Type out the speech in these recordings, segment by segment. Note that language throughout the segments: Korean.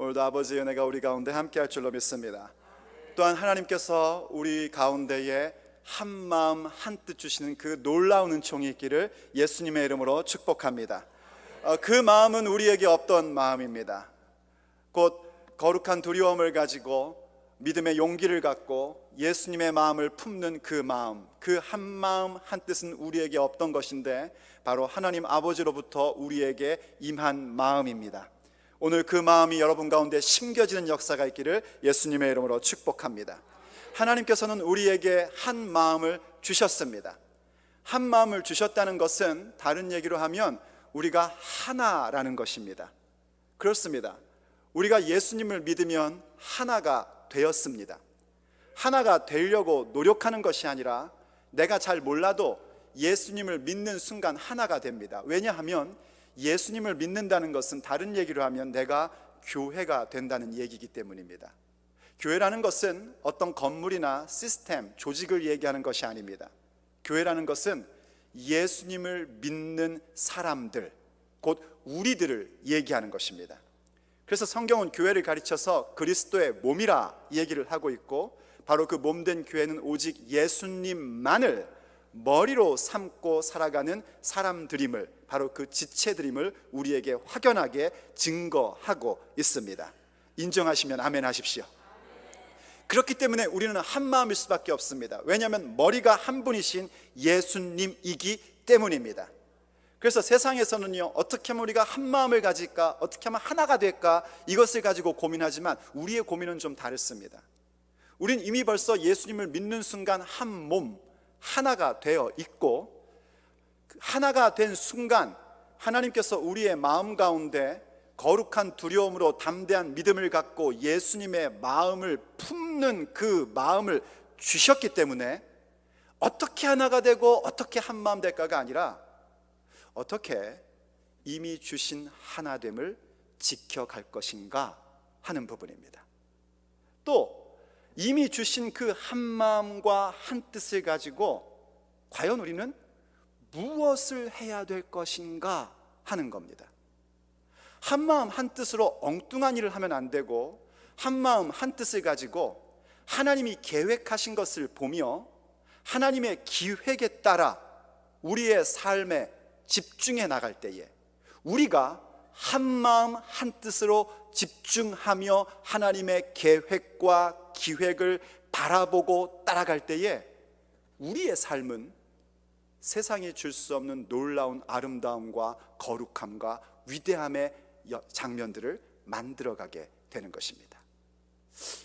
오늘도 아버지의 은혜가 우리 가운데 함께할 줄로 믿습니다. 또한 하나님께서 우리 가운데에 한 마음 한뜻 주시는 그 놀라운 은총이 있기를 예수님의 이름으로 축복합니다. 그 마음은 우리에게 없던 마음입니다. 곧 거룩한 두려움을 가지고 믿음의 용기를 갖고 예수님의 마음을 품는 그 마음, 그 한 마음 한뜻은 우리에게 없던 것인데 바로 하나님 아버지로부터 우리에게 임한 마음입니다. 오늘 그 마음이 여러분 가운데 심겨지는 역사가 있기를 예수님의 이름으로 축복합니다. 하나님께서는 우리에게 한 마음을 주셨습니다. 한 마음을 주셨다는 것은 다른 얘기로 하면 우리가 하나라는 것입니다. 그렇습니다. 우리가 예수님을 믿으면 하나가 되었습니다. 하나가 되려고 노력하는 것이 아니라 내가 잘 몰라도 예수님을 믿는 순간 하나가 됩니다. 왜냐하면 예수님을 믿는다는 것은 다른 얘기로 하면 내가 교회가 된다는 얘기이기 때문입니다. 교회라는 것은 어떤 건물이나 시스템, 조직을 얘기하는 것이 아닙니다. 교회라는 것은 예수님을 믿는 사람들, 곧 우리들을 얘기하는 것입니다. 그래서 성경은 교회를 가르쳐서 그리스도의 몸이라 얘기를 하고 있고, 바로 그 몸된 교회는 오직 예수님만을 머리로 삼고 살아가는 사람들임을, 바로 그 지체들임을 우리에게 확연하게 증거하고 있습니다. 인정하시면 아멘 하십시오. 그렇기 때문에 우리는 한 마음일 수밖에 없습니다. 왜냐하면 머리가 한 분이신 예수님이기 때문입니다. 그래서 세상에서는요, 어떻게 하면 우리가 한 마음을 가질까, 어떻게 하면 하나가 될까, 이것을 가지고 고민하지만 우리의 고민은 좀 다릅니다. 우린 이미 벌써 예수님을 믿는 순간 한 몸, 하나가 되어 있고, 하나가 된 순간 하나님께서 우리의 마음 가운데 거룩한 두려움으로 담대한 믿음을 갖고 예수님의 마음을 품는 그 마음을 주셨기 때문에 어떻게 하나가 되고 어떻게 한 마음 될까가 아니라 어떻게 이미 주신 하나됨을 지켜갈 것인가 하는 부분입니다. 또 이미 주신 그 한 마음과 한 뜻을 가지고 과연 우리는 무엇을 해야 될 것인가 하는 겁니다. 한 마음 한 뜻으로 엉뚱한 일을 하면 안 되고, 한 마음 한 뜻을 가지고 하나님이 계획하신 것을 보며 하나님의 기획에 따라 우리의 삶에 집중해 나갈 때에, 우리가 한 마음 한 뜻으로 집중하며 하나님의 계획과 기획을 바라보고 따라갈 때에 우리의 삶은 세상이 줄 수 없는 놀라운 아름다움과 거룩함과 위대함의 장면들을 만들어가게 되는 것입니다.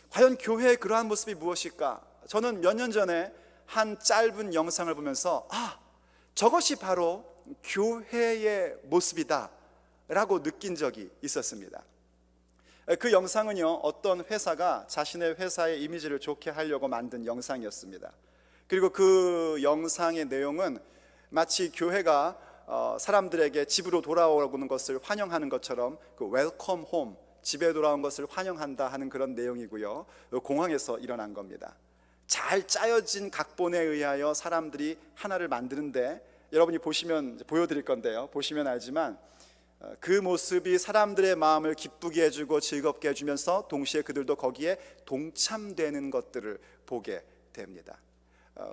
과연 교회의 그러한 모습이 무엇일까? 저는 몇 년 전에 한 짧은 영상을 보면서 저것이 바로 교회의 모습이다 라고 느낀 적이 있었습니다. 그 영상은요, 어떤 회사가 자신의 회사의 이미지를 좋게 하려고 만든 영상이었습니다. 그리고 그 영상의 내용은 마치 교회가 사람들에게 집으로 돌아오는 것을 환영하는 것처럼 그 웰컴 홈, 집에 돌아온 것을 환영한다 하는 그런 내용이고요, 공항에서 일어난 겁니다. 잘 짜여진 각본에 의하여 사람들이 하나를 만드는데, 여러분이 보시면, 보여드릴 건데요, 보시면 알지만 그 모습이 사람들의 마음을 기쁘게 해주고 즐겁게 해주면서 동시에 그들도 거기에 동참되는 것들을 보게 됩니다.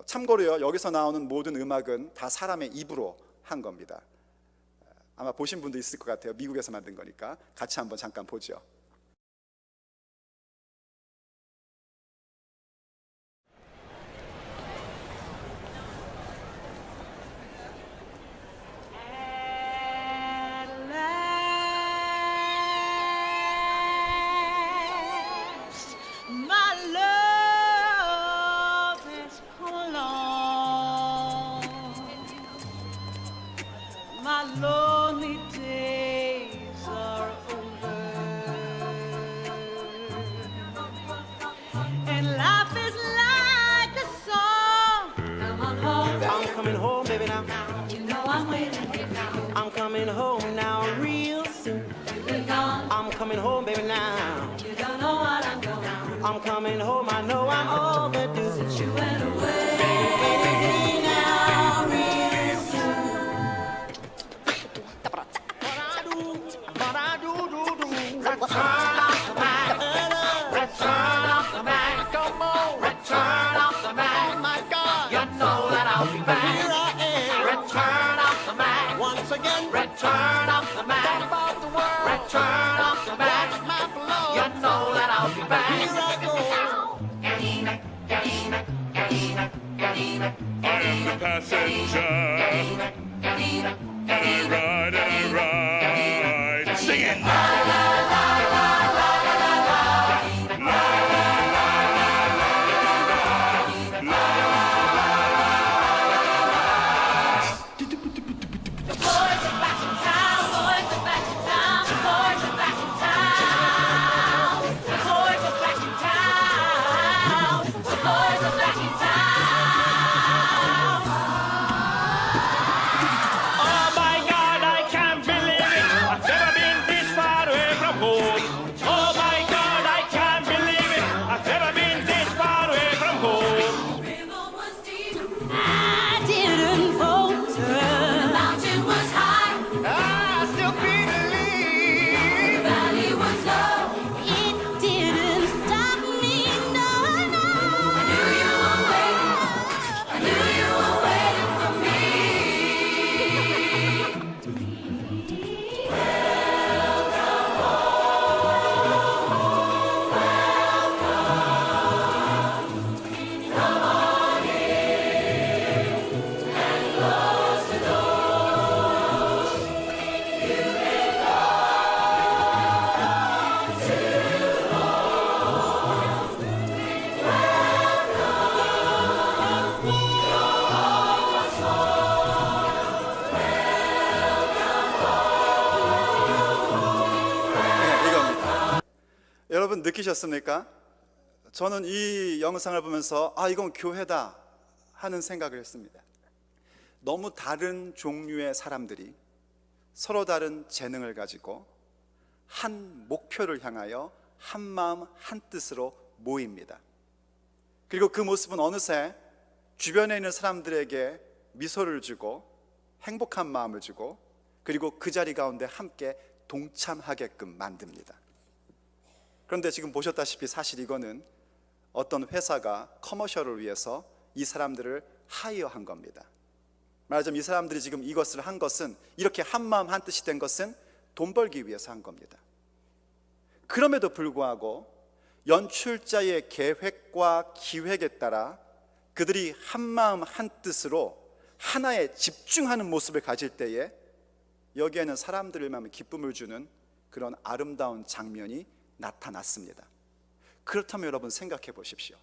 참고로요, 여기서 나오는 모든 음악은 다 사람의 입으로 한 겁니다. 아마 보신 분도 있을 것 같아요. 미국에서 만든 거니까 같이 한번 잠깐 보죠. Lonely days are over, and life is like a song. Come on home, I'm coming home, baby, now. you know I'm waiting here now. I'm coming home now, real soon. You've been gone, I'm coming home, baby, now. you don't know what I'm going. I'm coming home, I know I'm overdue. Since you went away, Baby, now, real soon. What I do, I turn out here I go. I am the passenger, and I ride, singing. Oh my God, I can't believe it. I've never been this far away from home. Oh my God, I can't believe it. I've never been this far away from home. I didn't falter. The mountain was high, I still believe. the valley was low. It didn't stop me, no, no. I knew you were waiting. I knew you were waiting for me. 네, 이겁니다. 여러분 느끼셨습니까? 저는 이 영상을 보면서 아, 이건 교회다 하는 생각을 했습니다. 너무 다른 종류의 사람들이 서로 다른 재능을 가지고 한 목표를 향하여 한 마음 한 뜻으로 모입니다. 그리고 그 모습은 어느새 주변에 있는 사람들에게 미소를 주고 행복한 마음을 주고 그리고 그 자리 가운데 함께 동참하게끔 만듭니다. 그런데 지금 보셨다시피 사실 이거는 어떤 회사가 커머셜을 위해서 이 사람들을 하이어한 겁니다. 말하자면 이 사람들이 지금 이것을 한 것은, 이렇게 한마음 한뜻이 된 것은 돈 벌기 위해서 한 겁니다. 그럼에도 불구하고 연출자의 계획과 기획에 따라 그들이 한마음 한뜻으로 하나에 집중하는 모습을 가질 때에 여기에는 사람들을 마음에 기쁨을 주는 그런 아름다운 장면이 나타났습니다. 그렇다면 여러분 생각해 보십시오.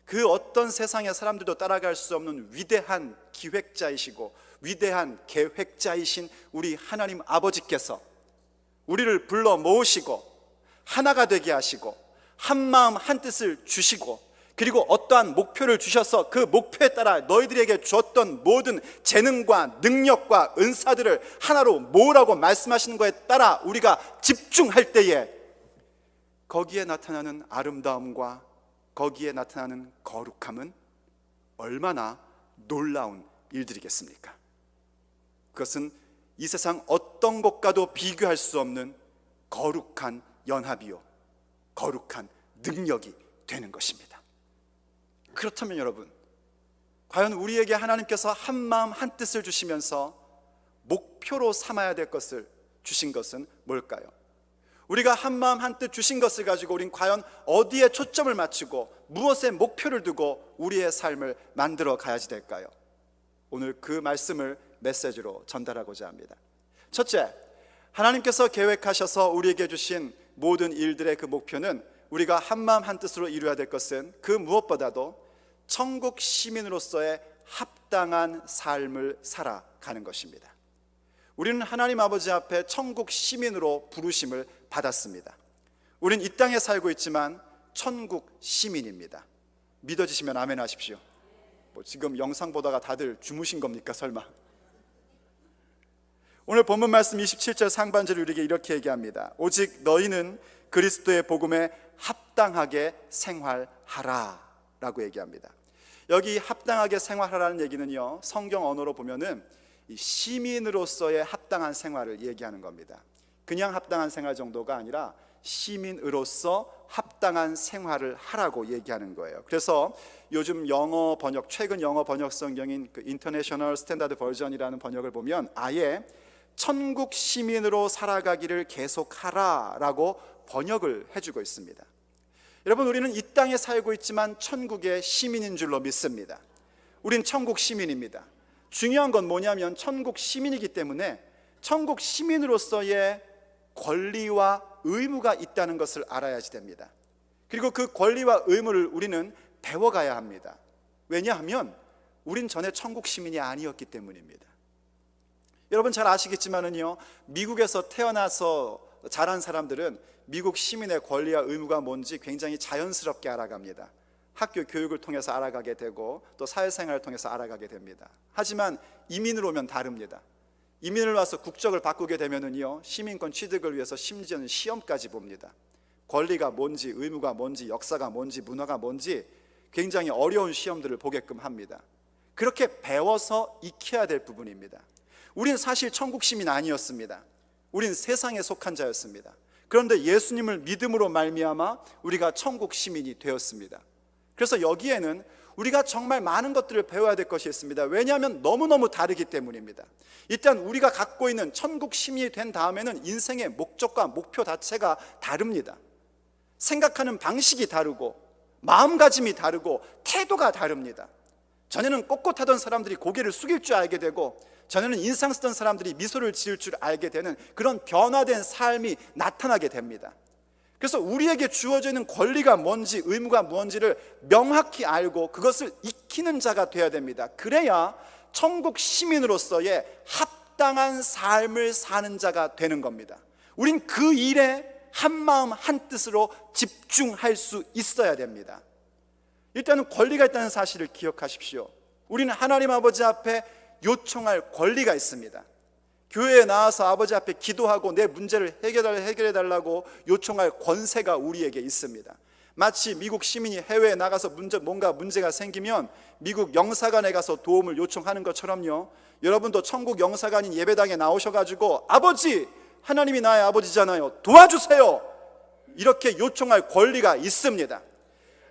그 어떤 세상의 사람들도 따라갈 수 없는 위대한 기획자이시고 위대한 계획자이신 우리 하나님 아버지께서 우리를 불러 모으시고 하나가 되게 하시고 한마음 한뜻을 주시고 그리고 어떠한 목표를 주셔서 그 목표에 따라 너희들에게 주었던 모든 재능과 능력과 은사들을 하나로 모으라고 말씀하시는 것에 따라 우리가 집중할 때에 거기에 나타나는 아름다움과 거기에 나타나는 거룩함은 얼마나 놀라운 일들이겠습니까? 그것은 이 세상 어떤 것과도 비교할 수 없는 거룩한 연합이요 거룩한 능력이 되는 것입니다. 그렇다면 여러분, 과연 우리에게 하나님께서 한마음 한뜻을 주시면서 목표로 삼아야 될 것을 주신 것은 뭘까요? 우리가 한마음 한뜻 주신 것을 가지고 우린 과연 어디에 초점을 맞추고 무엇에 목표를 두고 우리의 삶을 만들어 가야지 될까요? 오늘 그 말씀을 메시지로 전달하고자 합니다. 첫째, 하나님께서 계획하셔서 우리에게 주신 모든 일들의 그 목표는 우리가 한마음 한뜻으로 이루어야 될 것은 그 무엇보다도 천국 시민으로서의 합당한 삶을 살아가는 것입니다. 우리는 하나님 아버지 앞에 천국 시민으로 부르심을 받았습니다. 우리는 이 땅에 살고 있지만 천국 시민입니다. 믿어지시면 아멘 하십시오. 지금 영상 보다가 다들 주무신 겁니까 설마? 오늘 본문 말씀 27절 상반절을 우리에게 이렇게 얘기합니다. 오직 너희는 그리스도의 복음에 합당하게 생활하라 라고 얘기합니다. 여기 합당하게 생활하라는 얘기는요, 성경 언어로 보면은 이 시민으로서의 합당한 생활을 얘기하는 겁니다. 그냥 합당한 생활 정도가 아니라 시민으로서 합당한 생활을 하라고 얘기하는 거예요. 그래서 요즘 영어 번역, 최근 영어 번역 성경인 그 인터내셔널 스탠다드 버전이라는 번역을 보면 아예 천국 시민으로 살아가기를 계속하라라고 번역을 해주고 있습니다. 여러분, 우리는 이 땅에 살고 있지만 천국의 시민인 줄로 믿습니다. 우린 천국 시민입니다. 중요한 건 뭐냐면 천국 시민이기 때문에 천국 시민으로서의 권리와 의무가 있다는 것을 알아야지 됩니다. 그리고 그 권리와 의무를 우리는 배워가야 합니다. 왜냐하면 우린 전에 천국 시민이 아니었기 때문입니다. 여러분 잘 아시겠지만은요, 미국에서 태어나서 자란 사람들은 미국 시민의 권리와 의무가 뭔지 굉장히 자연스럽게 알아갑니다. 학교 교육을 통해서 알아가게 되고 또 사회생활을 통해서 알아가게 됩니다. 하지만 이민을 오면 다릅니다. 이민을 와서 국적을 바꾸게 되면은요, 시민권 취득을 위해서 심지어는 시험까지 봅니다. 권리가 뭔지, 의무가 뭔지, 역사가 뭔지, 문화가 뭔지 굉장히 어려운 시험들을 보게끔 합니다. 그렇게 배워서 익혀야 될 부분입니다. 우린 사실 천국 시민 아니었습니다. 우린 세상에 속한 자였습니다. 그런데 예수님을 믿음으로 말미암아 우리가 천국 시민이 되었습니다. 그래서 여기에는 우리가 정말 많은 것들을 배워야 될 것이 있습니다. 왜냐하면 너무너무 다르기 때문입니다. 일단 우리가 갖고 있는 천국 시민이 된 다음에는 인생의 목적과 목표 자체가 다릅니다. 생각하는 방식이 다르고 마음가짐이 다르고 태도가 다릅니다. 전에는 꼿꼿하던 사람들이 고개를 숙일 줄 알게 되고, 전에는 인상 쓰던 사람들이 미소를 지을 줄 알게 되는 그런 변화된 삶이 나타나게 됩니다. 그래서 우리에게 주어져 있는 권리가 뭔지, 의무가 뭔지를 명확히 알고 그것을 익히는 자가 되어야 됩니다. 그래야 천국 시민으로서의 합당한 삶을 사는 자가 되는 겁니다. 우린 그 일에 한마음 한뜻으로 집중할 수 있어야 됩니다. 일단은 권리가 있다는 사실을 기억하십시오. 우리는 하나님 아버지 앞에 요청할 권리가 있습니다. 교회에 나와서 아버지 앞에 기도하고 내 문제를 해결해달라고 요청할 권세가 우리에게 있습니다. 마치 미국 시민이 해외에 나가서 뭔가 문제가 생기면 미국 영사관에 가서 도움을 요청하는 것처럼요, 여러분도 천국 영사관인 예배당에 나오셔가지고 아버지, 하나님이 나의 아버지잖아요, 도와주세요, 이렇게 요청할 권리가 있습니다.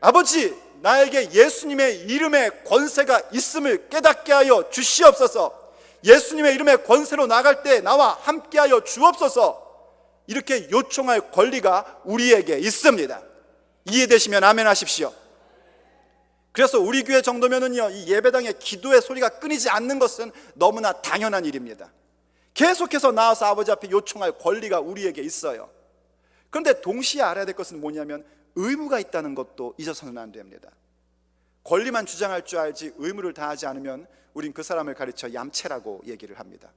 아버지, 나에게 예수님의 이름에 권세가 있음을 깨닫게 하여 주시옵소서. 예수님의 이름의 권세로 나갈 때 나와 함께하여 주옵소서. 이렇게 요청할 권리가 우리에게 있습니다. 이해되시면 아멘 하십시오. 그래서 우리 교회 정도면은요, 이 예배당의 기도의 소리가 끊이지 않는 것은 너무나 당연한 일입니다. 계속해서 나와서 아버지 앞에 요청할 권리가 우리에게 있어요. 그런데 동시에 알아야 될 것은 뭐냐면 의무가 있다는 것도 잊어서는 안 됩니다. 권리만 주장할 줄 알지 의무를 다하지 않으면 우린 그 사람을 가르쳐 얌체라고 얘기를 합니다.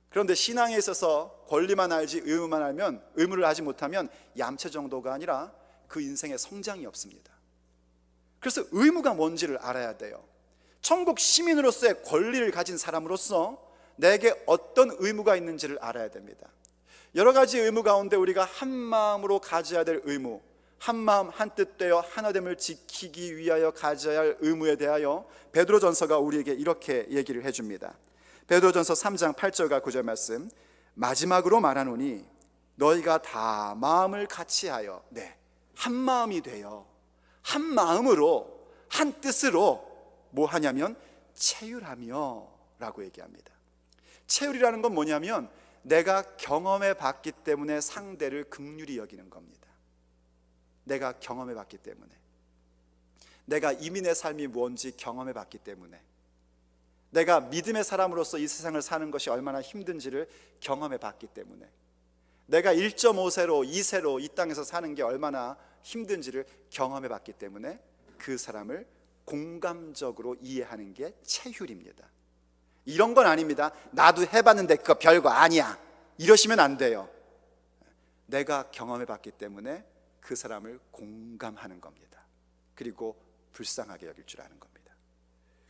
그런데 신앙에 있어서 권리만 알지 의무만 알면, 의무를 하지 못하면 얌체 정도가 아니라 그 인생에 성장이 없습니다. 그래서 의무가 뭔지를 알아야 돼요. 천국 시민으로서의 권리를 가진 사람으로서 내게 어떤 의무가 있는지를 알아야 됩니다. 여러 가지 의무 가운데 우리가 한 마음으로 가져야 될 의무, 한 마음 한뜻 되어 하나됨을 지키기 위하여 가져야 할 의무에 대하여 베드로전서가 우리에게 이렇게 얘기를 해줍니다. 베드로전서 3장 8절과 9절 말씀, 마지막으로 말하노니 너희가 다 마음을 같이하여 한 마음이 되어 한 마음으로 한 뜻으로 뭐 하냐면 체휼하며 라고 얘기합니다. 체휼이라는 건 뭐냐면 내가 경험해 봤기 때문에 상대를 긍휼히 여기는 겁니다. 내가 경험해 봤기 때문에, 내가 이민의 삶이 뭔지 경험해 봤기 때문에, 내가 믿음의 사람으로서 이 세상을 사는 것이 얼마나 힘든지를 경험해 봤기 때문에, 내가 1.5세로 2세로 이 땅에서 사는 게 얼마나 힘든지를 경험해 봤기 때문에 그 사람을 공감적으로 이해하는 게 체휼입니다. 이런 건 아닙니다. 나도 해봤는데 그거 별거 아니야, 이러시면 안 돼요. 내가 경험해 봤기 때문에 그 사람을 공감하는 겁니다. 그리고 불쌍하게 여길 줄 아는 겁니다.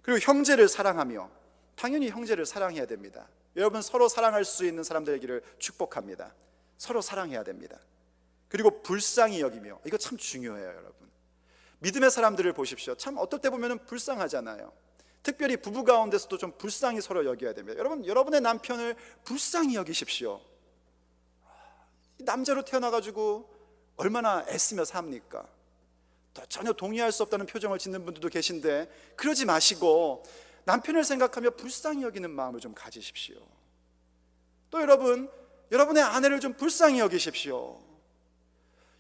그리고 형제를 사랑하며, 당연히 형제를 사랑해야 됩니다. 여러분, 서로 사랑할 수 있는 사람들에게를 축복합니다. 서로 사랑해야 됩니다. 그리고 불쌍히 여기며, 이거 참 중요해요. 여러분, 믿음의 사람들을 보십시오. 참 어떨 때 보면 불쌍하잖아요. 특별히 부부 가운데서도 좀 불쌍히 서로 여겨야 됩니다. 여러분, 여러분의 남편을 불쌍히 여기십시오. 남자로 태어나가지고 얼마나 애쓰며 삽니까? 전혀 동의할 수 없다는 표정을 짓는 분들도 계신데 그러지 마시고 남편을 생각하며 불쌍히 여기는 마음을 좀 가지십시오. 또 여러분, 여러분의 아내를 좀 불쌍히 여기십시오.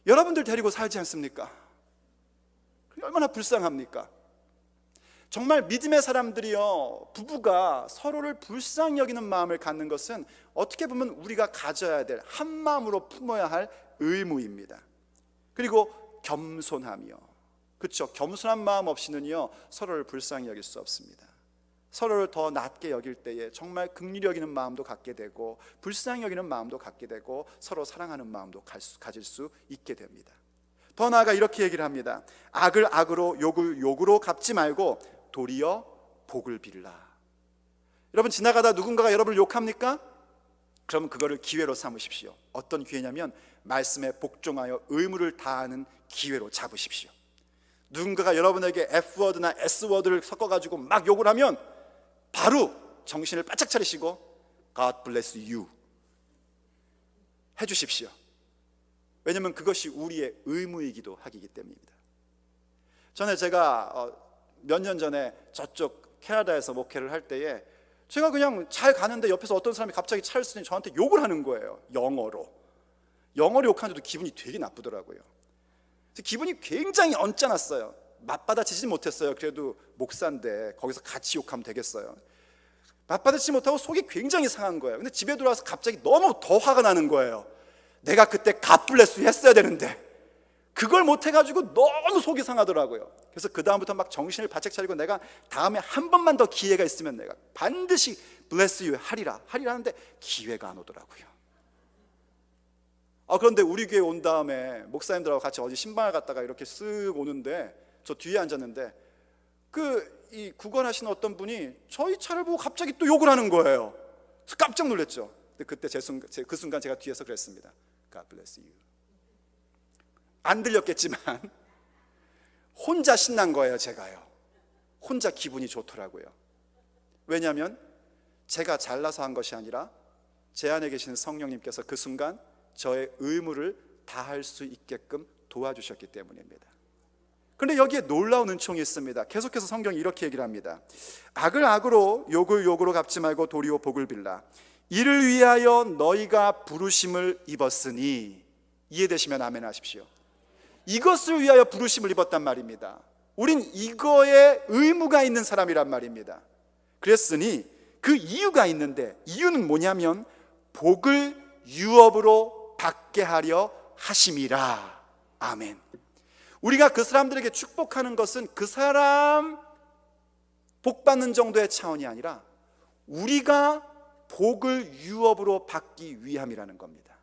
여러분들 데리고 살지 않습니까? 얼마나 불쌍합니까? 정말 믿음의 사람들이요, 부부가 서로를 불쌍히 여기는 마음을 갖는 것은 어떻게 보면 우리가 가져야 될, 한 마음으로 품어야 할 의무입니다. 그리고 겸손함이요, 그렇죠? 겸손한 마음 없이는요 서로를 불쌍히 여길 수 없습니다. 서로를 더 낮게 여길 때에 정말 긍휼히 여기는 마음도 갖게 되고, 불쌍히 여기는 마음도 갖게 되고, 서로 사랑하는 마음도 가질 수 있게 됩니다. 더 나아가 이렇게 얘기를 합니다. 악을 악으로 욕을 욕으로 갚지 말고 도리어 복을 빌라. 여러분, 지나가다 누군가가 여러분을 욕합니까? 그럼 그거를 기회로 삼으십시오. 어떤 기회냐면 말씀에 복종하여 의무를 다하는 기회로 잡으십시오. 누군가가 여러분에게 F워드나 S워드를 섞어가지고 막 욕을 하면 바로 정신을 바짝 차리시고 God bless you 해주십시오. 왜냐하면 그것이 우리의 의무이기도 하기 때문입니다. 전에 제가 몇 년 전에 저쪽 캐나다에서 목회를 할 때에 제가 그냥 잘 가는데 옆에서 어떤 사람이 갑자기 차를 쓰니 저한테 욕을 하는 거예요. 영어로 욕하는데도 기분이 되게 나쁘더라고요. 기분이 굉장히 언짢았어요. 맞받아치지 못했어요. 그래도 목사인데 거기서 같이 욕하면 되겠어요. 맞받아치지 못하고 속이 굉장히 상한 거예요. 근데 집에 들어와서 갑자기 너무 더 화가 나는 거예요. 내가 그때 갓블레스 했어야 되는데 그걸 못해가지고 너무 속이 상하더라고요. 그래서 그 다음부터 막 정신을 바짝 차리고 내가 다음에 한 번만 더 기회가 있으면 내가 반드시 bless you 하리라 하는데 기회가 안 오더라고요. 그런데 우리 교회 온 다음에 목사님들하고 같이 어디 신방을 갔다가 이렇게 쓱 오는데 저 뒤에 앉았는데 이 구걸하시는 어떤 분이 저희 차를 보고 갑자기 또 욕을 하는 거예요. 그래서 깜짝 놀랐죠. 근데 그때 그 순간 제가 뒤에서 그랬습니다. God bless you. 안 들렸겠지만 혼자 신난 거예요. 제가요. 혼자 기분이 좋더라고요. 왜냐하면 제가 잘나서 한 것이 아니라 제 안에 계시는 성령님께서 그 순간 저의 의무를 다할 수 있게끔 도와주셨기 때문입니다. 그런데 여기에 놀라운 은총이 있습니다. 계속해서 성경이 이렇게 얘기를 합니다. 악을 악으로 욕을 욕으로 갚지 말고 도리어 복을 빌라. 이를 위하여 너희가 부르심을 입었으니. 이해되시면 아멘 하십시오. 이것을 위하여 부르심을 입었단 말입니다. 우린 이거에 의무가 있는 사람이란 말입니다. 그랬으니 그 이유가 있는데, 이유는 뭐냐면 복을 유업으로 받게 하려 하심이라. 아멘. 우리가 그 사람들에게 축복하는 것은 그 사람 복 받는 정도의 차원이 아니라 우리가 복을 유업으로 받기 위함이라는 겁니다.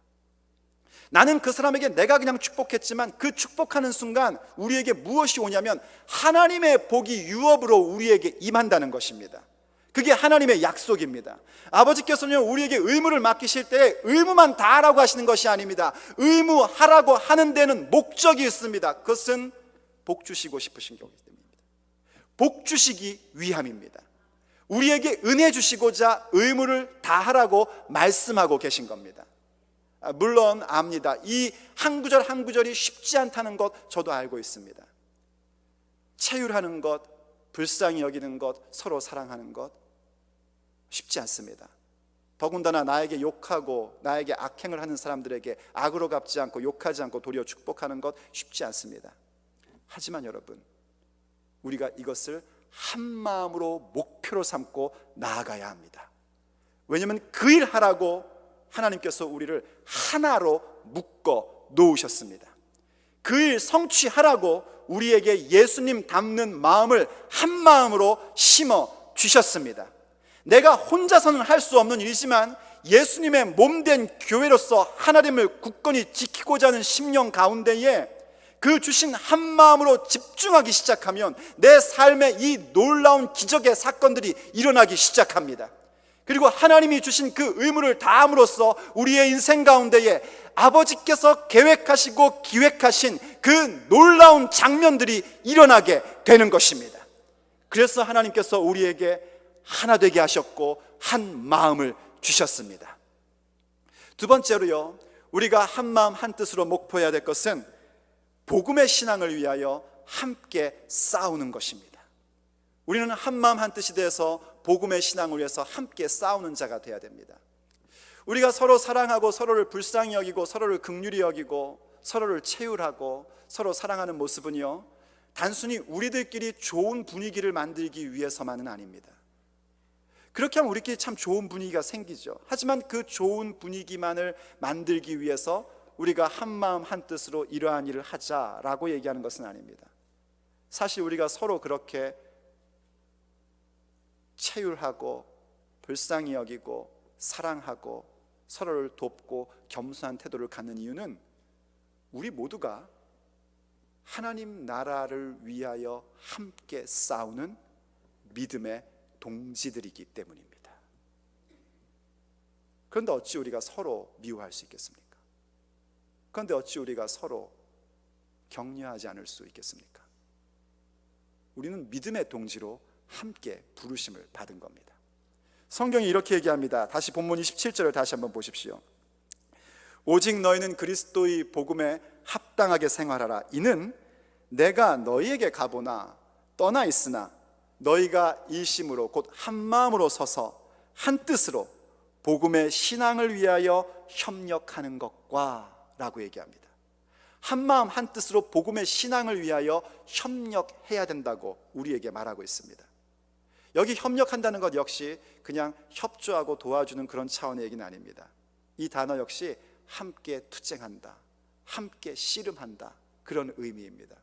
나는 그 사람에게 내가 그냥 축복했지만 그 축복하는 순간 우리에게 무엇이 오냐면 하나님의 복이 유업으로 우리에게 임한다는 것입니다. 그게 하나님의 약속입니다. 아버지께서는 우리에게 의무를 맡기실 때 의무만 다 하라고 하시는 것이 아닙니다. 의무하라고 하는 데는 목적이 있습니다. 그것은 복 주시고 싶으신 거기 때문입니다. 복 주시기 위함입니다. 우리에게 은혜 주시고자 의무를 다 하라고 말씀하고 계신 겁니다. 물론 압니다. 이 한 구절 한 구절이 쉽지 않다는 것 저도 알고 있습니다. 체휼하는 것, 불쌍히 여기는 것, 서로 사랑하는 것 쉽지 않습니다. 더군다나 나에게 욕하고 나에게 악행을 하는 사람들에게 악으로 갚지 않고 욕하지 않고 도리어 축복하는 것 쉽지 않습니다. 하지만 여러분, 우리가 이것을 한 마음으로 목표로 삼고 나아가야 합니다. 왜냐하면 그 일 하라고 하나님께서 우리를 하나로 묶어 놓으셨습니다. 그 일 성취하라고 우리에게 예수님 닮는 마음을 한 마음으로 심어 주셨습니다. 내가 혼자서는 할 수 없는 일이지만 예수님의 몸된 교회로서 하나님을 굳건히 지키고자 하는 심령 가운데에 그 주신 한 마음으로 집중하기 시작하면 내 삶에 이 놀라운 기적의 사건들이 일어나기 시작합니다. 그리고 하나님이 주신 그 의무를 다함으로써 우리의 인생 가운데에 아버지께서 계획하시고 기획하신 그 놀라운 장면들이 일어나게 되는 것입니다. 그래서 하나님께서 우리에게 하나 되게 하셨고 한 마음을 주셨습니다. 두 번째로요, 우리가 한 마음 한 뜻으로 목표해야 될 것은 복음의 신앙을 위하여 함께 싸우는 것입니다. 우리는 한 마음 한 뜻이 돼서 복음의 신앙을 위해서 함께 싸우는 자가 되어야 됩니다. 우리가 서로 사랑하고 서로를 불쌍히 여기고 서로를 긍휼히 여기고 서로를 체휼하고 서로 사랑하는 모습은요, 단순히 우리들끼리 좋은 분위기를 만들기 위해서만은 아닙니다. 그렇게 하면 우리끼리 참 좋은 분위기가 생기죠. 하지만 그 좋은 분위기만을 만들기 위해서 우리가 한 마음 한 뜻으로 이러한 일을 하자라고 얘기하는 것은 아닙니다. 사실 우리가 서로 그렇게 체휼하고 불쌍히 여기고 사랑하고 서로를 돕고 겸손한 태도를 갖는 이유는 우리 모두가 하나님 나라를 위하여 함께 싸우는 믿음의 동지들이기 때문입니다. 그런데 어찌 우리가 서로 미워할 수 있겠습니까? 그런데 어찌 우리가 서로 격려하지 않을 수 있겠습니까? 우리는 믿음의 동지로 함께 부르심을 받은 겁니다. 성경이 이렇게 얘기합니다. 다시 본문 27절을 다시 한번 보십시오. 오직 너희는 그리스도의 복음에 합당하게 생활하라. 이는 내가 너희에게 가보나 떠나 있으나 너희가 일심으로 곧 한 마음으로 서서 한 뜻으로 복음의 신앙을 위하여 협력하는 것과 라고 얘기합니다. 한 마음 한 뜻으로 복음의 신앙을 위하여 협력해야 된다고 우리에게 말하고 있습니다. 여기 협력한다는 것 역시 그냥 협조하고 도와주는 그런 차원의 얘기는 아닙니다. 이 단어 역시 함께 투쟁한다, 함께 씨름한다, 그런 의미입니다.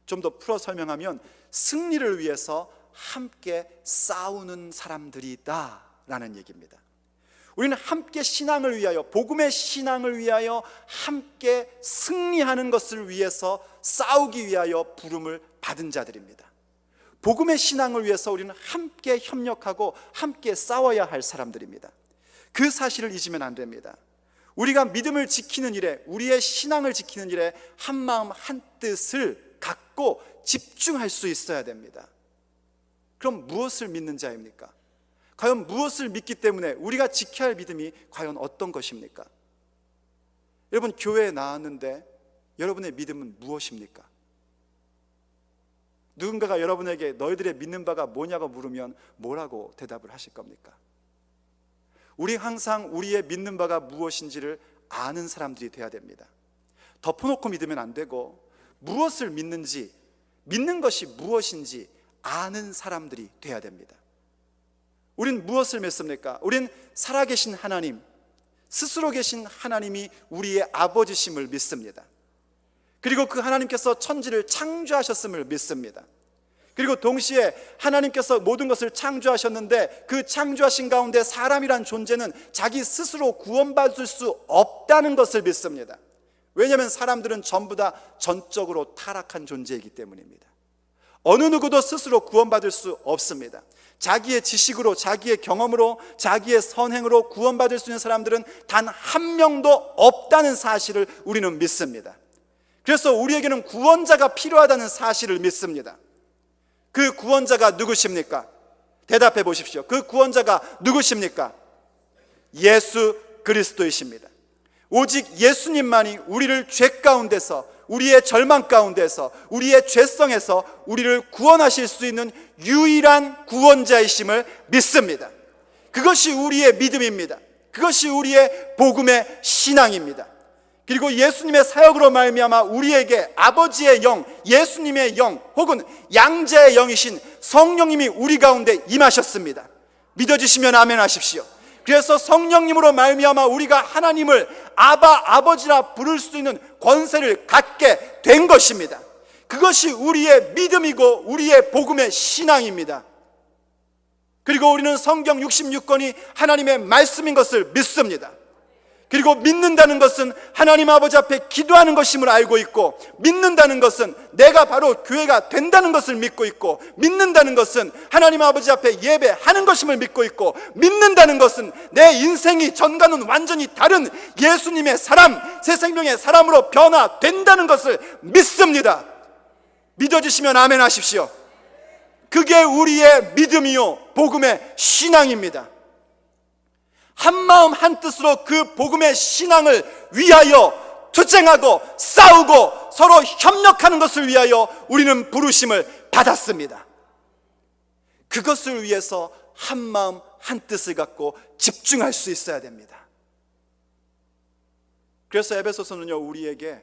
좀 더 풀어 설명하면 승리를 위해서 함께 싸우는 사람들이다 라는 얘기입니다. 우리는 함께 신앙을 위하여, 복음의 신앙을 위하여 함께 승리하는 것을 위해서 싸우기 위하여 부름을 받은 자들입니다. 복음의 신앙을 위해서 우리는 함께 협력하고 함께 싸워야 할 사람들입니다. 그 사실을 잊으면 안 됩니다. 우리가 믿음을 지키는 일에, 우리의 신앙을 지키는 일에 한 마음 한 뜻을 갖고 집중할 수 있어야 됩니다. 그럼 무엇을 믿는 자입니까? 과연 무엇을 믿기 때문에 우리가 지켜야 할 믿음이 과연 어떤 것입니까? 여러분, 교회에 나왔는데 여러분의 믿음은 무엇입니까? 누군가가 여러분에게 너희들의 믿는 바가 뭐냐고 물으면 뭐라고 대답을 하실 겁니까? 우리 항상 우리의 믿는 바가 무엇인지를 아는 사람들이 돼야 됩니다. 덮어놓고 믿으면 안 되고 무엇을 믿는지, 믿는 것이 무엇인지 아는 사람들이 돼야 됩니다. 우린 무엇을 믿습니까? 우린 살아계신 하나님, 스스로 계신 하나님이 우리의 아버지심을 믿습니다. 그리고 그 하나님께서 천지를 창조하셨음을 믿습니다. 그리고 동시에 하나님께서 모든 것을 창조하셨는데 그 창조하신 가운데 사람이란 존재는 자기 스스로 구원받을 수 없다는 것을 믿습니다. 왜냐하면 사람들은 전부 다 전적으로 타락한 존재이기 때문입니다. 어느 누구도 스스로 구원받을 수 없습니다. 자기의 지식으로, 자기의 경험으로, 자기의 선행으로 구원받을 수 있는 사람들은 단 한 명도 없다는 사실을 우리는 믿습니다. 그래서 우리에게는 구원자가 필요하다는 사실을 믿습니다. 그 구원자가 누구십니까? 대답해 보십시오. 그 구원자가 누구십니까? 예수 그리스도이십니다. 오직 예수님만이 우리를 죄 가운데서, 우리의 절망 가운데서, 우리의 죄성에서 우리를 구원하실 수 있는 유일한 구원자이심을 믿습니다. 그것이 우리의 믿음입니다. 그것이 우리의 복음의 신앙입니다. 그리고 예수님의 사역으로 말미암아 우리에게 아버지의 영, 예수님의 영, 혹은 양자의 영이신 성령님이 우리 가운데 임하셨습니다. 믿어주시면 아멘 하십시오. 그래서 성령님으로 말미암아 우리가 하나님을 아바, 아버지라 부를 수 있는 권세를 갖게 된 것입니다. 그것이 우리의 믿음이고 우리의 복음의 신앙입니다. 그리고 우리는 성경 66권이 하나님의 말씀인 것을 믿습니다. 그리고 믿는다는 것은 하나님 아버지 앞에 기도하는 것임을 알고 있고, 믿는다는 것은 내가 바로 교회가 된다는 것을 믿고 있고, 믿는다는 것은 하나님 아버지 앞에 예배하는 것임을 믿고 있고, 믿는다는 것은 내 인생이 전과는 완전히 다른 예수님의 사람, 새 생명의 사람으로 변화된다는 것을 믿습니다. 믿어주시면 아멘 하십시오. 그게 우리의 믿음이요 복음의 신앙입니다. 한마음 한뜻으로 그 복음의 신앙을 위하여 투쟁하고 싸우고 서로 협력하는 것을 위하여 우리는 부르심을 받았습니다. 그것을 위해서 한마음 한뜻을 갖고 집중할 수 있어야 됩니다. 그래서 에베소서는요, 우리에게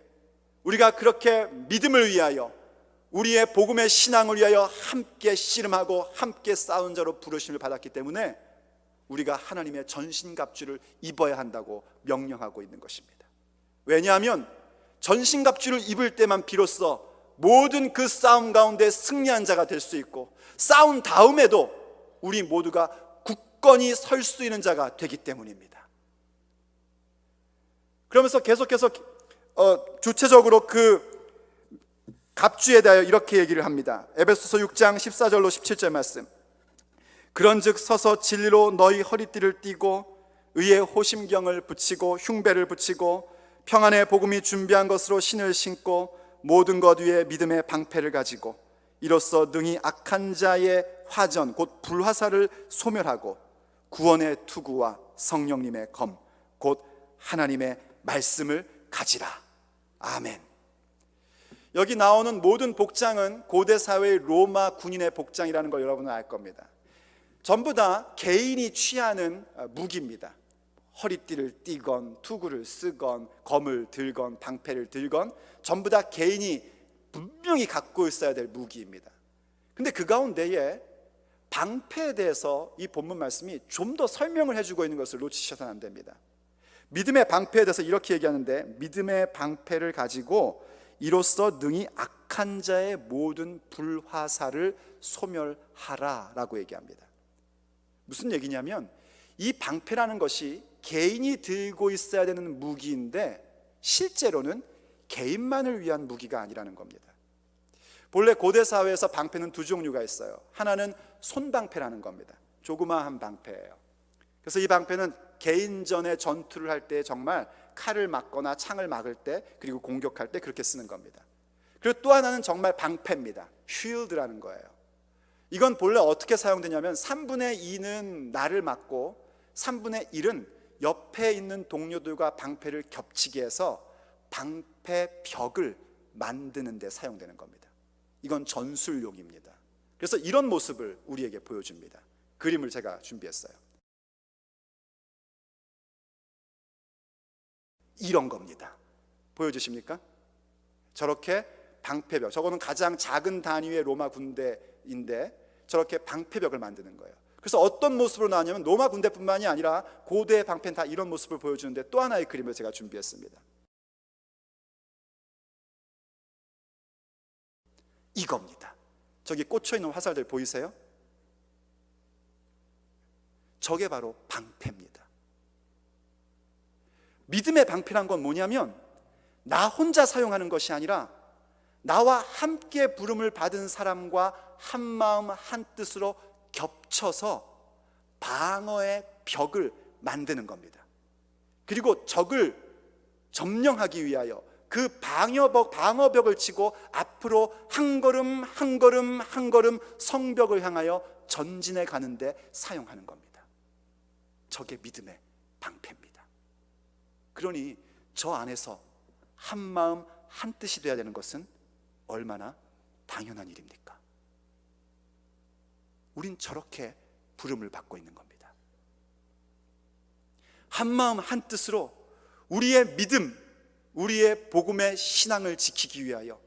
우리가 그렇게 믿음을 위하여, 우리의 복음의 신앙을 위하여 함께 씨름하고 함께 싸운 자로 부르심을 받았기 때문에 우리가 하나님의 전신갑주를 입어야 한다고 명령하고 있는 것입니다. 왜냐하면 전신갑주를 입을 때만 비로소 모든 그 싸움 가운데 승리한 자가 될 수 있고, 싸운 다음에도 우리 모두가 굳건히 설 수 있는 자가 되기 때문입니다. 그러면서 계속해서 주체적으로 그 갑주에 대하여 이렇게 얘기를 합니다. 에베소서 6장 14절로 17절 말씀. 그런즉 서서 진리로 너희 허리띠를 띠고 의의 호심경을 붙이고 흉배를 붙이고 평안의 복음이 준비한 것으로 신을 신고 모든 것 위에 믿음의 방패를 가지고 이로써 능히 악한 자의 화전 곧 불화살을 소멸하고 구원의 투구와 성령님의 검 곧 하나님의 말씀을 가지라. 아멘. 여기 나오는 모든 복장은 고대 사회의 로마 군인의 복장이라는 걸 여러분은 알 겁니다. 전부 다 개인이 취하는 무기입니다. 허리띠를 띠건 투구를 쓰건 검을 들건 방패를 들건 전부 다 개인이 분명히 갖고 있어야 될 무기입니다. 근데 그 가운데에 방패에 대해서 이 본문 말씀이 좀 더 설명을 해주고 있는 것을 놓치셔서는 안 됩니다. 믿음의 방패에 대해서 이렇게 얘기하는데, 믿음의 방패를 가지고 이로써 능히 악한 자의 모든 불화살을 소멸하라 라고 얘기합니다. 무슨 얘기냐면 이 방패라는 것이 개인이 들고 있어야 되는 무기인데 실제로는 개인만을 위한 무기가 아니라는 겁니다. 본래 고대 사회에서 방패는 두 종류가 있어요. 하나는 손방패라는 겁니다. 조그마한 방패예요. 그래서 이 방패는 개인전의 전투를 할 때 정말 칼을 막거나 창을 막을 때 그리고 공격할 때 그렇게 쓰는 겁니다. 그리고 또 하나는 정말 방패입니다. 쉴드라는 거예요. 이건 본래 어떻게 사용되냐면 3분의 2는 나를 막고 3분의 1은 옆에 있는 동료들과 방패를 겹치게 해서 방패 벽을 만드는 데 사용되는 겁니다. 이건 전술용입니다. 그래서 이런 모습을 우리에게 보여줍니다. 그림을 제가 준비했어요. 이런 겁니다. 보여주십니까? 저렇게 방패벽, 저거는 가장 작은 단위의 로마 군대인데 저렇게 방패벽을 만드는 거예요. 그래서 어떤 모습으로 나왔냐면 로마 군대뿐만이 아니라 고대의 방패는 다 이런 모습을 보여주는데 또 하나의 그림을 제가 준비했습니다. 이겁니다. 저기 꽂혀있는 화살들 보이세요? 저게 바로 방패입니다. 믿음의 방패란 건 뭐냐면 나 혼자 사용하는 것이 아니라 나와 함께 부름을 받은 사람과 한 마음 한 뜻으로 겹쳐서 방어의 벽을 만드는 겁니다. 그리고 적을 점령하기 위하여 그 방어벽을 치고 앞으로 한 걸음 한 걸음 한 걸음 성벽을 향하여 전진해 가는데 사용하는 겁니다. 저게 믿음의 방패입니다. 그러니 저 안에서 한 마음 한 뜻이 되어야 되는 것은 얼마나 당연한 일입니까? 우린 저렇게 부름을 받고 있는 겁니다. 한 마음 한 뜻으로 우리의 믿음, 우리의 복음의 신앙을 지키기 위하여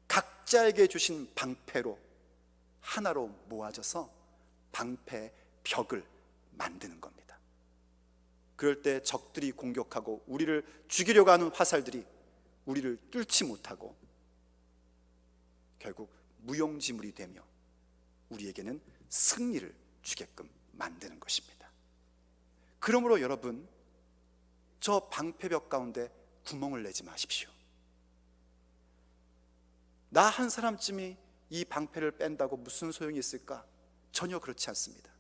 각자에게 주신 방패로 하나로 모아져서 방패 벽을 만드는 겁니다. 그럴 때 적들이 공격하고 우리를 죽이려고 하는 화살들이 우리를 뚫지 못하고 결국 무용지물이 되며 우리에게는 승리를 주게끔 만드는 것입니다. 그러므로 여러분, 저 방패벽 가운데 구멍을 내지 마십시오. 나 한 사람쯤이 이 방패를 뺀다고 무슨 소용이 있을까? 전혀 그렇지 않습니다.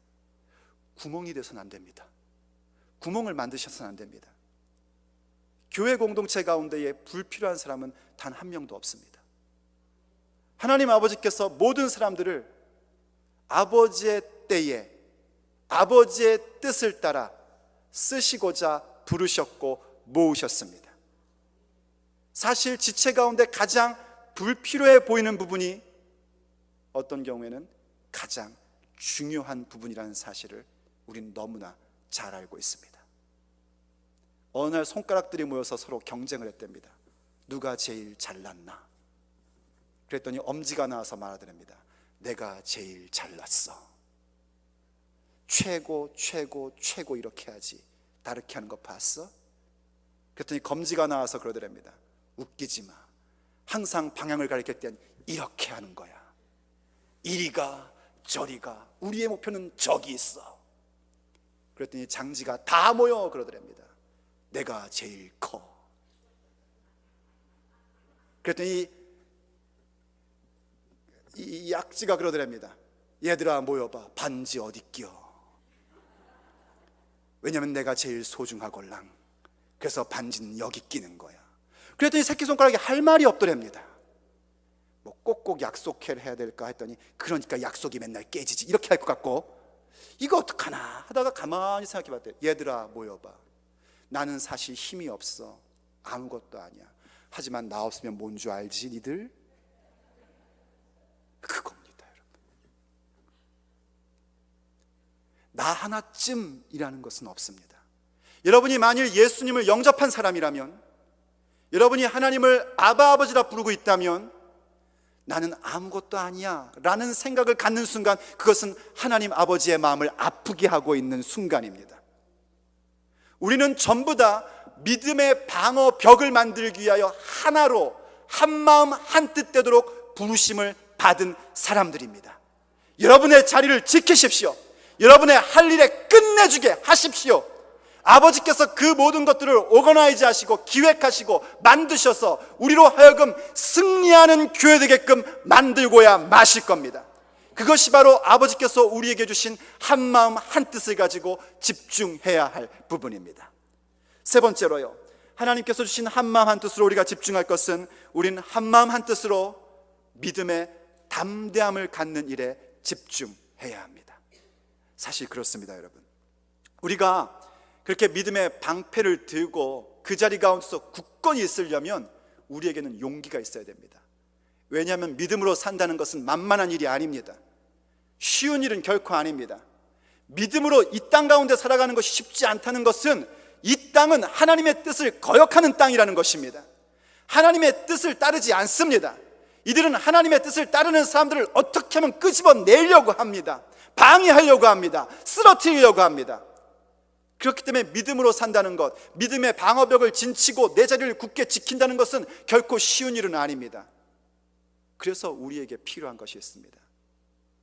구멍이 돼서는 안 됩니다. 구멍을 만드셔서는 안 됩니다. 교회 공동체 가운데에 불필요한 사람은 단 한 명도 없습니다. 하나님 아버지께서 모든 사람들을 아버지의 때에 아버지의 뜻을 따라 쓰시고자 부르셨고 모으셨습니다. 사실 지체 가운데 가장 불필요해 보이는 부분이 어떤 경우에는 가장 중요한 부분이라는 사실을 우리는 너무나 잘 알고 있습니다. 어느 날 손가락들이 모여서 서로 경쟁을 했답니다. 누가 제일 잘났나? 그랬더니 엄지가 나와서 말하더랍니다. 내가 제일 잘났어. 최고 최고 최고 이렇게 하지, 다르게 하는 거 봤어? 그랬더니 검지가 나와서 그러더랍니다. 웃기지 마. 항상 방향을 가리킬 땐 이렇게 하는 거야. 이리가 저리가, 우리의 목표는 저기 있어. 그랬더니 장지가 다 모여 그러더랍니다. 내가 제일 커. 그랬더니 이 약지가 그러더랍니다. 얘들아 모여봐. 반지 어디 껴? 왜냐면 내가 제일 소중하걸랑. 그래서 반지는 여기 끼는 거야. 그랬더니 새끼손가락에 할 말이 없더랍니다. 뭐 꼭꼭 약속회를 해야 될까 했더니 그러니까 약속이 맨날 깨지지, 이렇게 할 것 같고, 이거 어떡하나 하다가 가만히 생각해 봤대요. 얘들아 모여봐. 나는 사실 힘이 없어. 아무것도 아니야. 하지만 나 없으면 뭔 줄 알지 니들? 그겁니다 여러분. 나 하나쯤이라는 것은 없습니다. 여러분이 만일 예수님을 영접한 사람이라면, 여러분이 하나님을 아바 아버지라 부르고 있다면, 나는 아무것도 아니야 라는 생각을 갖는 순간, 그것은 하나님 아버지의 마음을 아프게 하고 있는 순간입니다. 우리는 전부 다 믿음의 방어벽을 만들기 위하여 하나로 한 마음 한 뜻 되도록 부르심을 받은 사람들입니다. 여러분의 자리를 지키십시오. 여러분의 할 일에 끝내주게 하십시오. 아버지께서 그 모든 것들을 오거나이즈 하시고 기획하시고 만드셔서 우리로 하여금 승리하는 교회 되게끔 만들고야 마실 겁니다. 그것이 바로 아버지께서 우리에게 주신 한마음 한뜻을 가지고 집중해야 할 부분입니다. 세 번째로요, 하나님께서 주신 한마음 한뜻으로 우리가 집중할 것은, 우리는 한마음 한뜻으로 믿음의 담대함을 갖는 일에 집중해야 합니다. 사실 그렇습니다 여러분. 우리가 그렇게 믿음의 방패를 들고 그 자리 가운데서 굳건히 있으려면 우리에게는 용기가 있어야 됩니다. 왜냐하면 믿음으로 산다는 것은 만만한 일이 아닙니다. 쉬운 일은 결코 아닙니다. 믿음으로 이 땅 가운데 살아가는 것이 쉽지 않다는 것은, 이 땅은 하나님의 뜻을 거역하는 땅이라는 것입니다. 하나님의 뜻을 따르지 않습니다. 이들은 하나님의 뜻을 따르는 사람들을 어떻게 하면 끄집어내려고 합니다. 방해하려고 합니다. 쓰러뜨리려고 합니다. 그렇기 때문에 믿음으로 산다는 것, 믿음의 방어벽을 진치고 내 자리를 굳게 지킨다는 것은 결코 쉬운 일은 아닙니다. 그래서 우리에게 필요한 것이 있습니다.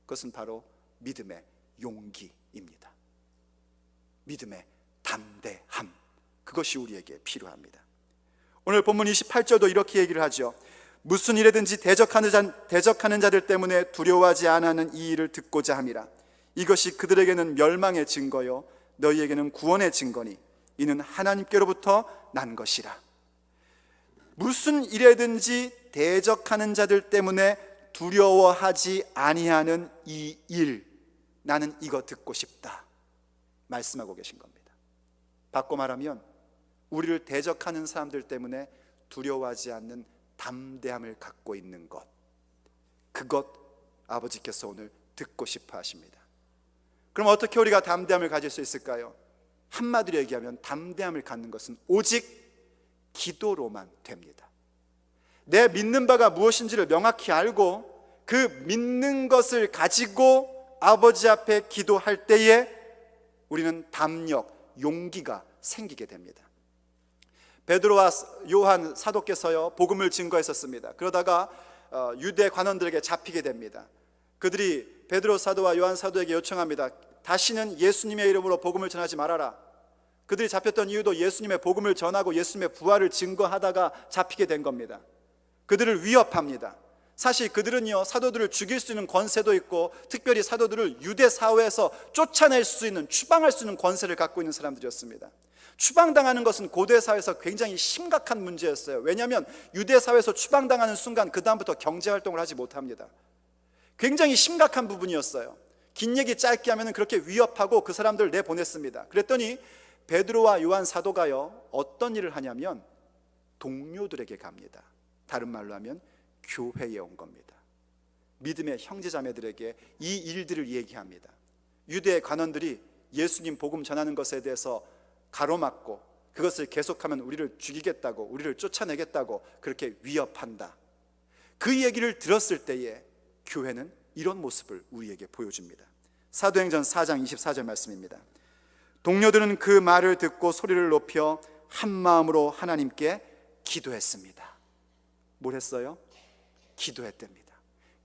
그것은 바로 믿음의 용기입니다. 믿음의 담대함, 그것이 우리에게 필요합니다. 오늘 본문 28절도 이렇게 얘기를 하죠. 무슨 일에든지 대적하는 자들 때문에 두려워하지 아니하는 이 일을 듣고자 함이라. 이것이 그들에게는 멸망의 증거요 너희에게는 구원의 증거니 이는 하나님께로부터 난 것이라. 무슨 일에든지 대적하는 자들 때문에 두려워하지 아니하는 이 일, 나는 이거 듣고 싶다 말씀하고 계신 겁니다. 바꿔 말하면 우리를 대적하는 사람들 때문에 두려워하지 않는 담대함을 갖고 있는 것, 그것 아버지께서 오늘 듣고 싶어 하십니다. 그럼 어떻게 우리가 담대함을 가질 수 있을까요? 한마디로 얘기하면 담대함을 갖는 것은 오직 기도로만 됩니다. 내 믿는 바가 무엇인지를 명확히 알고 그 믿는 것을 가지고 아버지 앞에 기도할 때에 우리는 담력, 용기가 생기게 됩니다. 베드로와 요한 사도께서요 복음을 증거했었습니다. 그러다가 유대 관원들에게 잡히게 됩니다. 그들이 베드로 사도와 요한 사도에게 요청합니다. 다시는 예수님의 이름으로 복음을 전하지 말아라. 그들이 잡혔던 이유도 예수님의 복음을 전하고 예수님의 부활을 증거하다가 잡히게 된 겁니다. 그들을 위협합니다. 사실 그들은요 사도들을 죽일 수 있는 권세도 있고, 특별히 사도들을 유대 사회에서 쫓아낼 수 있는, 추방할 수 있는 권세를 갖고 있는 사람들이었습니다. 추방당하는 것은 고대 사회에서 굉장히 심각한 문제였어요. 왜냐하면 유대 사회에서 추방당하는 순간 그 다음부터 경제활동을 하지 못합니다. 굉장히 심각한 부분이었어요. 긴 얘기 짧게 하면 그렇게 위협하고 그 사람들을 내보냈습니다. 그랬더니 베드로와 요한 사도가요 어떤 일을 하냐면 동료들에게 갑니다. 다른 말로 하면 교회에 온 겁니다. 믿음의 형제자매들에게 이 일들을 얘기합니다. 유대 관원들이 예수님 복음 전하는 것에 대해서 가로막고 그것을 계속하면 우리를 죽이겠다고, 우리를 쫓아내겠다고 그렇게 위협한다. 그 얘기를 들었을 때에 교회는 이런 모습을 우리에게 보여줍니다. 사도행전 4장 24절 말씀입니다. 동료들은 그 말을 듣고 소리를 높여 한 마음으로 하나님께 기도했습니다. 뭘 했어요? 기도했답니다.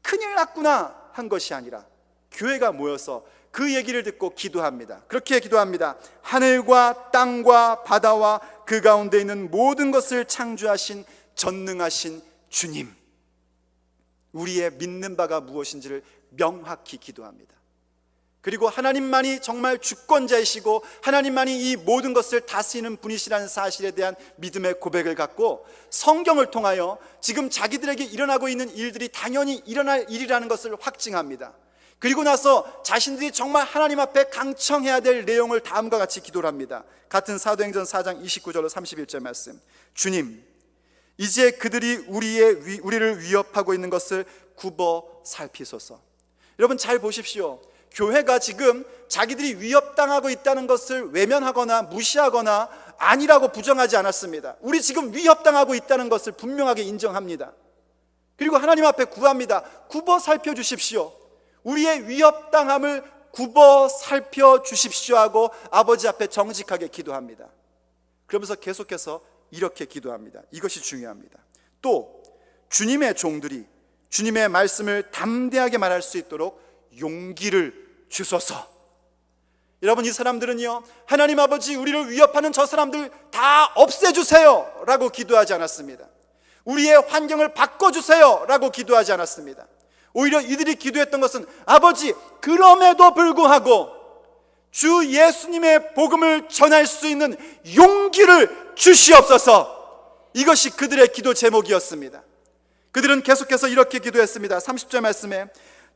큰일 났구나 한 것이 아니라 교회가 모여서 그 얘기를 듣고 기도합니다. 그렇게 기도합니다. 하늘과 땅과 바다와 그 가운데 있는 모든 것을 창조하신 전능하신 주님, 우리의 믿는 바가 무엇인지를 명확히 기도합니다. 그리고 하나님만이 정말 주권자이시고 하나님만이 이 모든 것을 다스리는 분이시라는 사실에 대한 믿음의 고백을 갖고 성경을 통하여 지금 자기들에게 일어나고 있는 일들이 당연히 일어날 일이라는 것을 확증합니다. 그리고 나서 자신들이 정말 하나님 앞에 강청해야 될 내용을 다음과 같이 기도를 합니다. 같은 사도행전 4장 29절로 31절 말씀. 주님, 이제 그들이 우리를 위협하고 있는 것을 굽어 살피소서. 여러분 잘 보십시오. 교회가 지금 자기들이 위협당하고 있다는 것을 외면하거나 무시하거나 아니라고 부정하지 않았습니다. 우리 지금 위협당하고 있다는 것을 분명하게 인정합니다. 그리고 하나님 앞에 구합니다. 굽어 살펴주십시오. 우리의 위협당함을 굽어 살펴주십시오 하고 아버지 앞에 정직하게 기도합니다. 그러면서 계속해서 이렇게 기도합니다. 이것이 중요합니다. 또 주님의 종들이 주님의 말씀을 담대하게 말할 수 있도록 용기를 주소서. 여러분, 이 사람들은요, 하나님 아버지, 우리를 위협하는 저 사람들 다 없애주세요 라고 기도하지 않았습니다. 우리의 환경을 바꿔주세요 라고 기도하지 않았습니다. 오히려 이들이 기도했던 것은 아버지, 그럼에도 불구하고 주 예수님의 복음을 전할 수 있는 용기를 주시옵소서. 이것이 그들의 기도 제목이었습니다. 그들은 계속해서 이렇게 기도했습니다. 30절 말씀에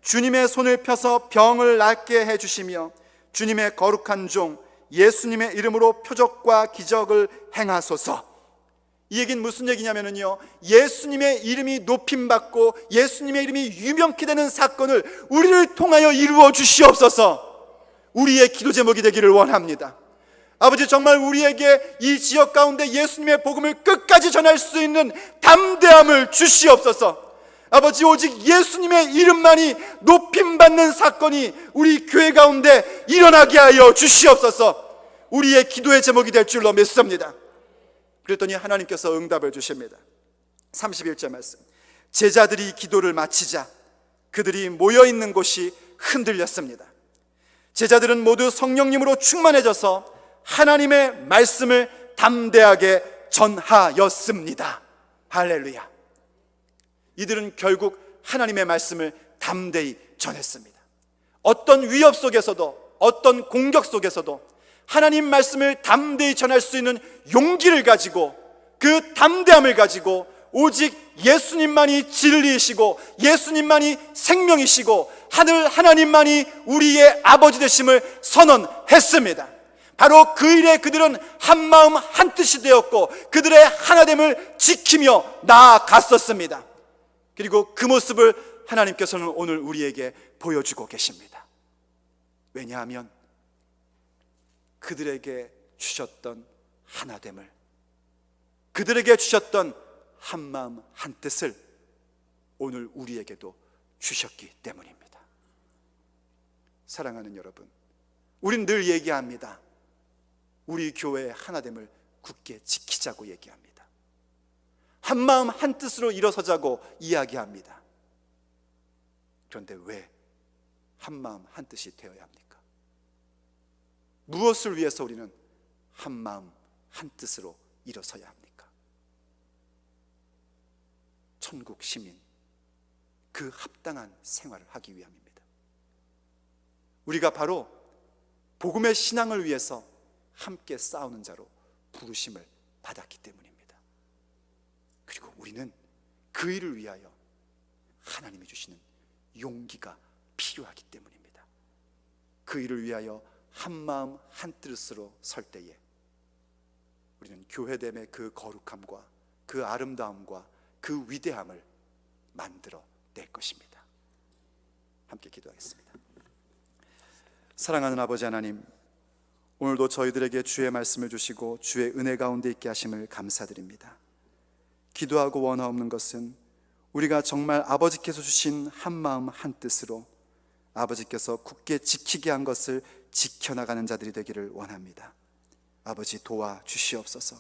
주님의 손을 펴서 병을 낫게 해주시며 주님의 거룩한 종 예수님의 이름으로 표적과 기적을 행하소서. 이 얘기는 무슨 얘기냐면요, 예수님의 이름이 높임받고 예수님의 이름이 유명케 되는 사건을 우리를 통하여 이루어 주시옵소서. 우리의 기도 제목이 되기를 원합니다. 아버지, 정말 우리에게 이 지역 가운데 예수님의 복음을 끝까지 전할 수 있는 담대함을 주시옵소서. 아버지, 오직 예수님의 이름만이 높임받는 사건이 우리 교회 가운데 일어나게 하여 주시옵소서. 우리의 기도의 제목이 될 줄로 믿습니다. 그랬더니 하나님께서 응답을 주십니다. 31절 말씀. 제자들이 기도를 마치자 그들이 모여있는 곳이 흔들렸습니다. 제자들은 모두 성령님으로 충만해져서 하나님의 말씀을 담대하게 전하였습니다. 할렐루야. 이들은 결국 하나님의 말씀을 담대히 전했습니다. 어떤 위협 속에서도, 어떤 공격 속에서도 하나님 말씀을 담대히 전할 수 있는 용기를 가지고, 그 담대함을 가지고 오직 예수님만이 진리이시고 예수님만이 생명이시고 하늘 하나님만이 우리의 아버지 되심을 선언했습니다. 바로 그 일에 그들은 한마음 한뜻이 되었고 그들의 하나됨을 지키며 나아갔었습니다. 그리고 그 모습을 하나님께서는 오늘 우리에게 보여주고 계십니다. 왜냐하면 그들에게 주셨던 하나됨을, 그들에게 주셨던 한마음 한뜻을 오늘 우리에게도 주셨기 때문입니다. 사랑하는 여러분, 우린 늘 얘기합니다. 우리 교회의 하나됨을 굳게 지키자고 얘기합니다. 한마음 한뜻으로 일어서자고 이야기합니다. 그런데 왜 한마음 한뜻이 되어야 합니까? 무엇을 위해서 우리는 한마음 한뜻으로 일어서야 합니까? 천국 시민, 그 합당한 생활을 하기 위함입니다. 우리가 바로 복음의 신앙을 위해서 함께 싸우는 자로 부르심을 받았기 때문입니다. 그리고 우리는 그 일을 위하여 하나님이 주시는 용기가 필요하기 때문입니다. 그 일을 위하여 한마음 한뜻으로 설 때에 우리는 교회됨의 그 거룩함과 그 아름다움과 그 위대함을 만들어 낼 것입니다. 함께 기도하겠습니다. 사랑하는 아버지 하나님, 오늘도 저희들에게 주의 말씀을 주시고 주의 은혜 가운데 있게 하심을 감사드립니다. 기도하고 원하옵는 것은 우리가 정말 아버지께서 주신 한 마음 한 뜻으로 아버지께서 굳게 지키게 한 것을 지켜나가는 자들이 되기를 원합니다. 아버지 도와주시옵소서.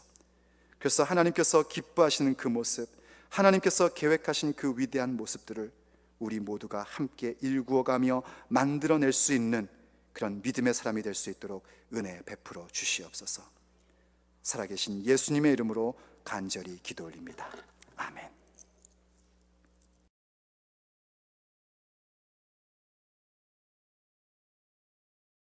그래서 하나님께서 기뻐하시는 그 모습, 하나님께서 계획하신 그 위대한 모습들을 우리 모두가 함께 일구어가며 만들어낼 수 있는 그런 믿음의 사람이 될 수 있도록 은혜 베풀어 주시옵소서. 살아계신 예수님의 이름으로 간절히 기도 올립니다. 아멘.